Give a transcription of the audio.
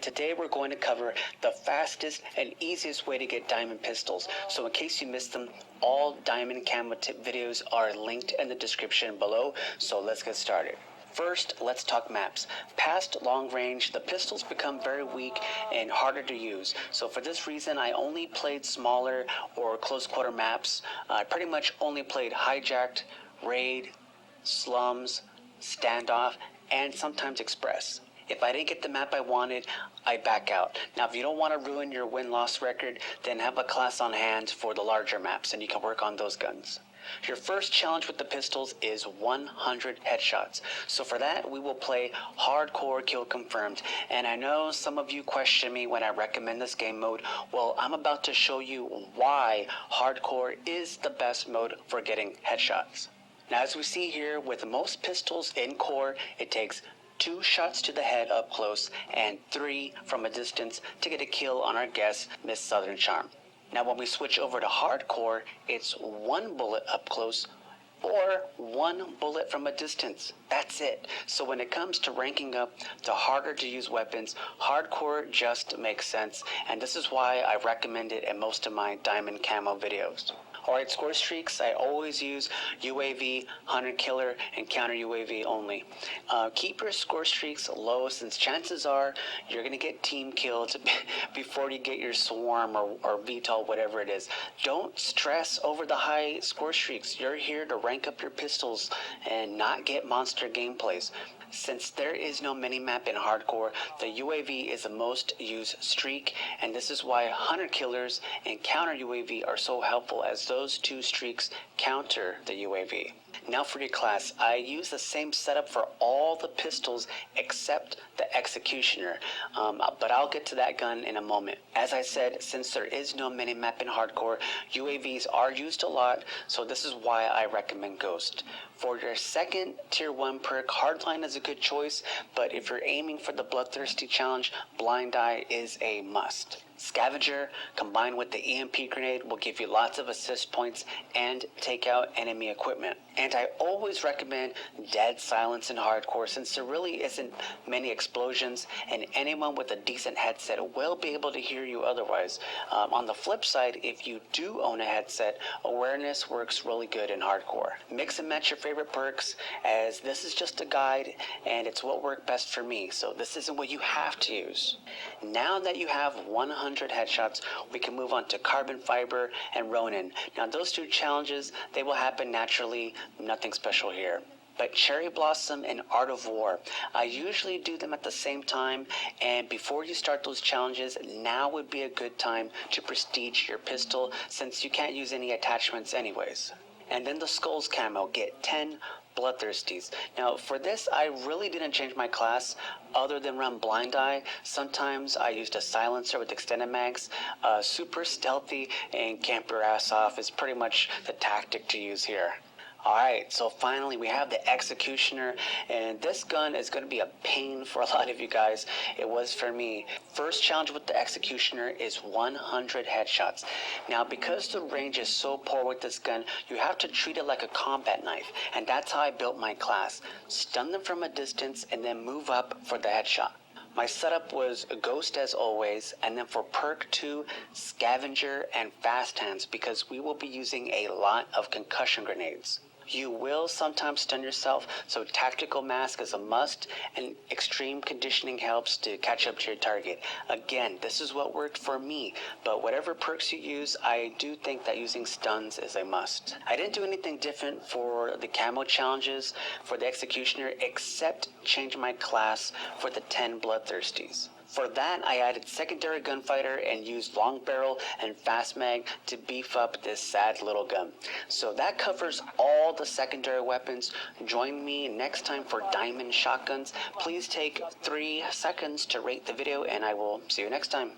Today we're going to cover the fastest and easiest way to get diamond pistols. So in case you missed them, all diamond camo tip videos are linked in the description below. So let's get started. First, let's talk maps. Past long range, the pistols become very weak and harder to use. So for this reason, I only played smaller or close quarter maps. I pretty much only played hijacked, raid, slums, standoff, and sometimes express. If I didn't get the map I wanted, I back out. Now, if you don't want to ruin your win-loss record, then have a class on hand for the larger maps, and you can work on those guns. Your first challenge with the pistols is 100 headshots. So for that, we will play Hardcore Kill Confirmed. And I know some of you question me when I recommend this game mode. Well, I'm about to show you why Hardcore is the best mode for getting headshots. Now, as we see here, with most pistols in core, it takes 2 shots to the head up close and 3 from a distance to get a kill on our guest, Miss Southern Charm. Now when we switch over to hardcore, it's 1 bullet up close or 1 bullet from a distance. That's it. So when it comes to ranking up to harder to use weapons, hardcore just makes sense, and this is why I recommend it in most of my diamond camo videos. Alright, score streaks, I always use UAV, hunter killer, and counter UAV only. Keep your score streaks low, since chances are you're going to get team killed before you get your swarm or VTOL, whatever it is. Don't stress over the high score streaks. You're here to rank up your pistols and not get monster gameplays. Since there is no minimap in hardcore, the UAV is the most used streak, and this is why hunter killers and counter UAV are so helpful, as those 2 streaks counter the UAV. Now for your class, I use the same setup for all the pistols except the Executioner, but I'll get to that gun in a moment. As I said, since there is no minimap in hardcore, UAVs are used a lot, so this is why I recommend Ghost. For your second tier 1 perk, Hardline is a good choice, but if you're aiming for the Bloodthirsty challenge, Blind Eye is a must. Scavenger combined with the EMP grenade will give you lots of assist points and take out enemy equipment. And I always recommend Dead Silence in hardcore, since there really isn't many explosions and anyone with a decent headset will be able to hear you otherwise. On the flip side, if you do own a headset, awareness works really good in hardcore. Mix and match your favorite perks, as this is just a guide and it's what worked best for me, so this isn't what you have to use. Now that you have 100 headshots, we can move on to Carbon Fiber and Ronin. Now those 2 challenges, they will happen naturally, nothing special here. But Cherry Blossom and Art of War, I usually do them at the same time, and before you start those challenges, now would be a good time to prestige your pistol, since you can't use any attachments anyways. And then the Skulls camo, get 10 Bloodthirsties. Now for this, I really didn't change my class other than run Blind Eye. Sometimes I used a silencer with extended mags. Super stealthy and camp your ass off is pretty much the tactic to use here. Alright, so finally we have the Executioner, and this gun is going to be a pain for a lot of you guys. It was for me. First challenge with the Executioner is 100 headshots. Now because the range is so poor with this gun, you have to treat it like a combat knife, and that's how I built my class. Stun them from a distance and then move up for the headshot. My setup was Ghost as always, and then for perk 2, Scavenger and Fast Hands, because we will be using a lot of concussion grenades. You will sometimes stun yourself, so Tactical Mask is a must, and extreme conditioning helps to catch up to your target. Again, this is what worked for me, but whatever perks you use, I do think that using stuns is a must. I didn't do anything different for the camo challenges for the Executioner, except change my class for the 10 Bloodthirsties. For that, I added secondary gunfighter and used long barrel and fast mag to beef up this sad little gun. So that covers all the secondary weapons. Join me next time for diamond shotguns. Please take 3 seconds to rate the video, and I will see you next time.